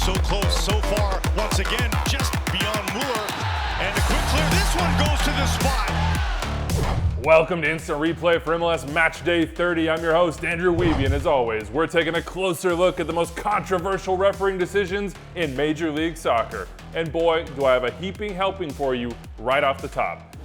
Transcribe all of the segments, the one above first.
so close so far. Once again, just beyond Mueller. And a quick clear. This one goes to the spot. Welcome to Instant Replay for MLS Match Day 30. I'm your host, Andrew Wiebe, and as always, we're taking a closer look at the most controversial refereeing decisions in Major League Soccer. And boy, do I have a heaping helping for you right off the top.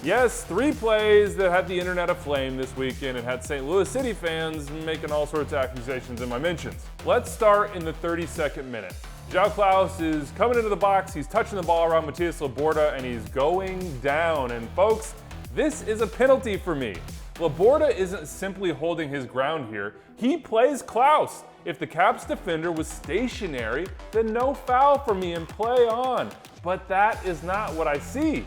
Yes, 3 plays that had the internet aflame this weekend and had St. Louis City fans making all sorts of accusations in my mentions. Let's start in the 32nd minute. João Klaus is coming into the box, he's touching the ball around Matias Laborda, and he's going down. And folks, this is a penalty for me. Laborda isn't simply holding his ground here, he plays Klaus. If the Caps defender was stationary, then no foul for me and play on. But that is not what I see.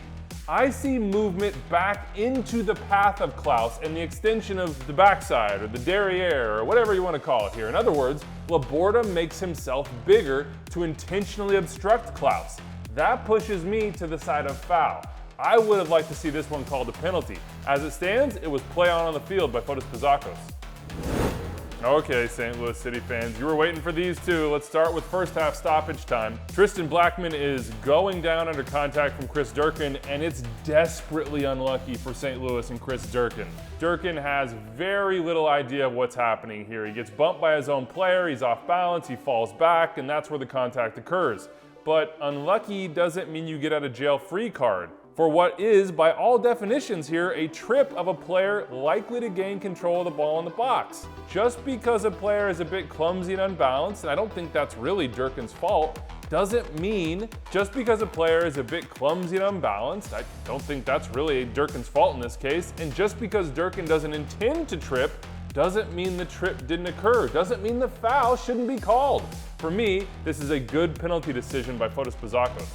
I see movement back into the path of Klaus and the extension of the backside or the derriere or whatever you want to call it here. In other words, Laborda makes himself bigger to intentionally obstruct Klaus. That pushes me to the side of foul. I would have liked to see this one called a penalty. As it stands, it was play on the field by Fotis Pazakos. Okay, St. Louis City fans, you were waiting for these two. Let's start with first half stoppage time. Tristan Blackman is going down under contact from Chris Durkin, and it's desperately unlucky for St. Louis and Chris Durkin. Durkin has very little idea of what's happening here. He gets bumped by his own player, he's off balance, he falls back, and that's where the contact occurs. But unlucky doesn't mean you get out of jail free card for what is, by all definitions here, a trip of a player likely to gain control of the ball in the box. Just because a player is a bit clumsy and unbalanced, and I don't think that's really Durkin's fault, doesn't mean just because a player is a bit clumsy and unbalanced, I don't think that's really Durkin's fault in this case, and just because Durkin doesn't intend to trip, doesn't mean the trip didn't occur, doesn't mean the foul shouldn't be called. For me, this is a good penalty decision by Fotis Pazakos.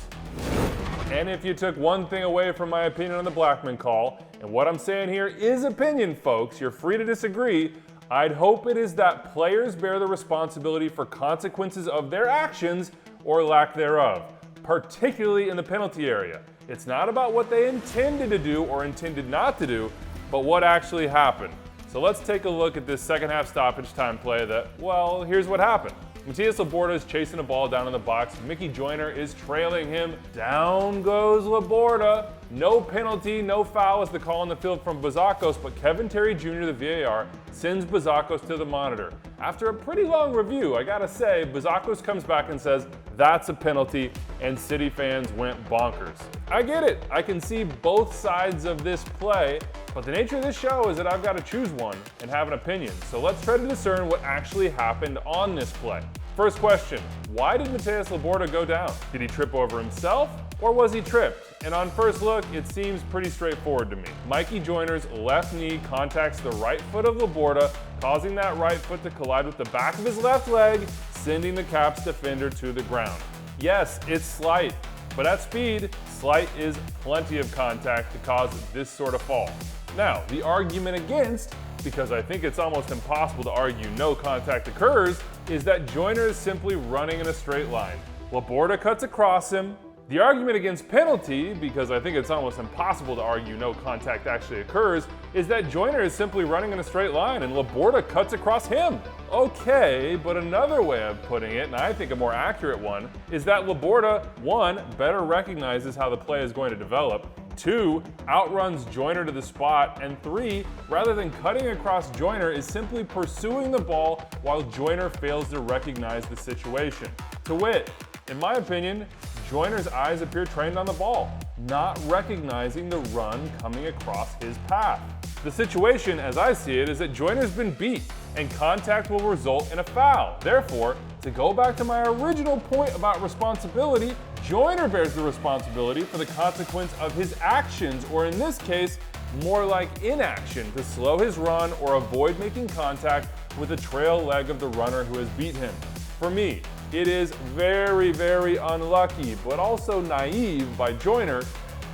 And if you took one thing away from my opinion on the Blackman call, and what I'm saying here is opinion, folks, you're free to disagree, I'd hope it is that players bear the responsibility for consequences of their actions or lack thereof, particularly in the penalty area. It's not about what they intended to do or intended not to do, but what actually happened. So let's take a look at this second half stoppage time play that, well, here's what happened. Matias Laborda is chasing a ball down in the box. Mickey Joyner is trailing him. Down goes Laborda. No penalty, no foul is the call on the field from Pazakos, but Kevin Terry Jr., the VAR, sends Pazakos to the monitor. After a pretty long review, I gotta say, Pazakos comes back and says, that's a penalty, and City fans went bonkers. I get it, I can see both sides of this play, but the nature of this show is that I've got to choose one and have an opinion. So let's try to discern what actually happened on this play. First question, why did Matias Laborda go down? Did he trip over himself or was he tripped? And on first look, it seems pretty straightforward to me. Mikey Joyner's left knee contacts the right foot of Laborda, causing that right foot to collide with the back of his left leg, sending the Caps defender to the ground. Yes, it's slight, but at speed, slight is plenty of contact to cause this sort of fall. Now, the argument against, because I think it's almost impossible to argue no contact occurs, is that Joyner is simply running in a straight line. Laborda cuts across him. The argument against penalty, because I think it's almost impossible to argue no contact actually occurs, is that Joyner is simply running in a straight line and Laborda cuts across him. Okay, but another way of putting it, and I think a more accurate one, is that Laborda, 1, better recognizes how the play is going to develop, 2, outruns Joyner to the spot, and 3, rather than cutting across Joyner, is simply pursuing the ball while Joyner fails to recognize the situation. To wit, in my opinion, Joyner's eyes appear trained on the ball, not recognizing the run coming across his path. The situation, as I see it, is that Joyner's been beat, and contact will result in a foul. Therefore, to go back to my original point about responsibility, Joyner bears the responsibility for the consequence of his actions, or in this case, more like inaction, to slow his run or avoid making contact with the trail leg of the runner who has beat him. For me, it is very, very unlucky, but also naive by Joyner,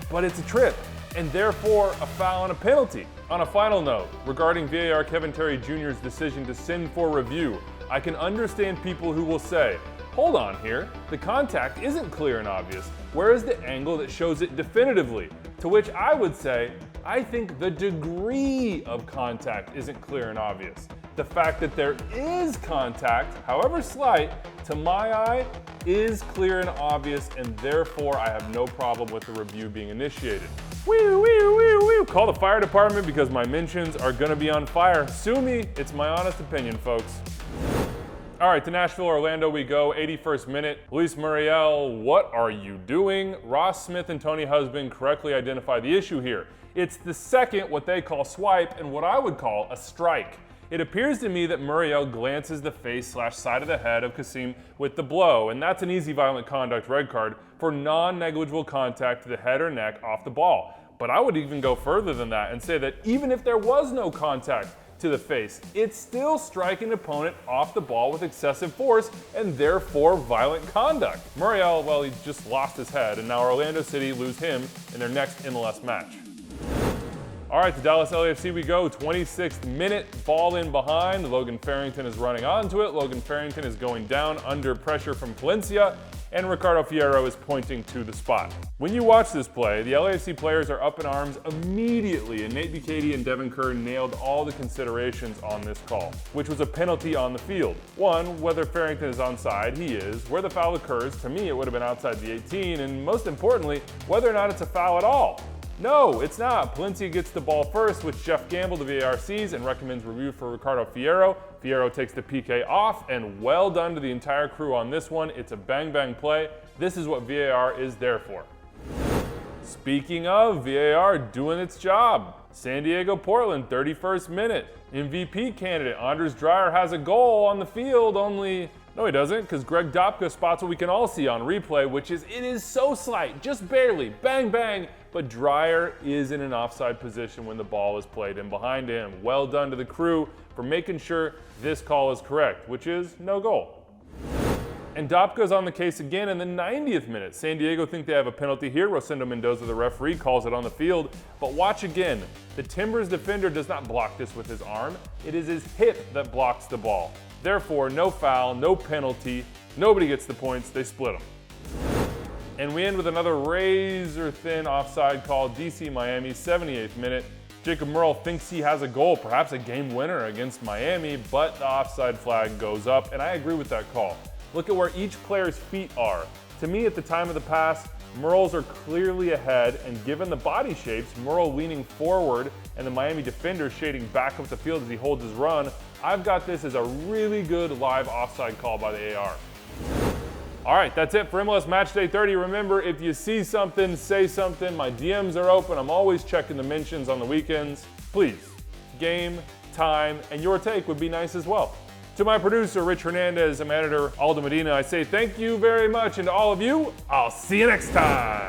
but it's a trip, and therefore a foul and a penalty. On a final note, regarding VAR Kevin Terry Jr.'s decision to send for review, I can understand people who will say, hold on here, the contact isn't clear and obvious. Where is the angle that shows it definitively? To which I would say, I think the degree of contact isn't clear and obvious. The fact that there is contact, however slight, to my eye, is clear and obvious, and therefore I have no problem with the review being initiated. Wee, wee, wee, wee. Call the fire department because my mentions are gonna be on fire. Sue me, it's my honest opinion, folks. All right, to Nashville, Orlando we go, 81st minute. Luis Muriel, what are you doing? Ross Smith and Tony Husband correctly identify the issue here. It's the second, what they call swipe, and what I would call a strike. It appears to me that Muriel glances the face/side of the head of Kasim with the blow, and that's an easy violent conduct red card for non-negligible contact to the head or neck off the ball. But I would even go further than that and say that even if there was no contact to the face, it's still striking an opponent off the ball with excessive force and therefore violent conduct. Muriel, well, he just lost his head, and now Orlando City lose him in their next MLS match. All right, to Dallas LAFC we go, 26th minute, ball in behind. Logan Farrington is running onto it. Logan Farrington is going down under pressure from Palencia, and Ricardo Fierro is pointing to the spot. When you watch this play, the LAFC players are up in arms immediately, and Nate Bukaty and Devin Kerr nailed all the considerations on this call, which was a penalty on the field. One, whether Farrington is onside, he is. Where the foul occurs, to me it would have been outside the 18, and most importantly, whether or not it's a foul at all. No, it's not. Palencia gets the ball first, which Jeff Gamble, the VAR, sees and recommends review for Ricardo Fierro. Fierro takes the PK off, and well done to the entire crew on this one. It's a bang-bang play. This is what VAR is there for. Speaking of VAR doing its job, San Diego Portland, 31st minute. MVP candidate Anders Dreyer has a goal on the field, only no he doesn't, because Greg Dopka spots what we can all see on replay, which is it is so slight, just barely, bang bang, but Dreyer is in an offside position when the ball is played in behind him. Well done to the crew for making sure this call is correct, which is no goal. And Dopka's on the case again in the 90th minute. San Diego think they have a penalty here. Rosendo Mendoza, the referee, calls it on the field. But watch again. The Timbers defender does not block this with his arm. It is his hip that blocks the ball. Therefore, no foul, no penalty. Nobody gets the points. They split them. And we end with another razor-thin offside call. DC Miami, 78th minute. Jacob Muriel thinks he has a goal, perhaps a game winner against Miami, but the offside flag goes up, and I agree with that call. Look at where each player's feet are. To me, at the time of the pass, Muriel's are clearly ahead, and given the body shapes, Muriel leaning forward and the Miami defender shading back up the field as he holds his run, I've got this as a really good live offside call by the AR. All right, that's it for MLS Matchday 30. Remember, if you see something, say something. My DMs are open. I'm always checking the mentions on the weekends. Please, game, time, and your take would be nice as well. To my producer, Rich Hernandez, and editor, Aldo Medina, I say thank you very much, and to all of you, I'll see you next time.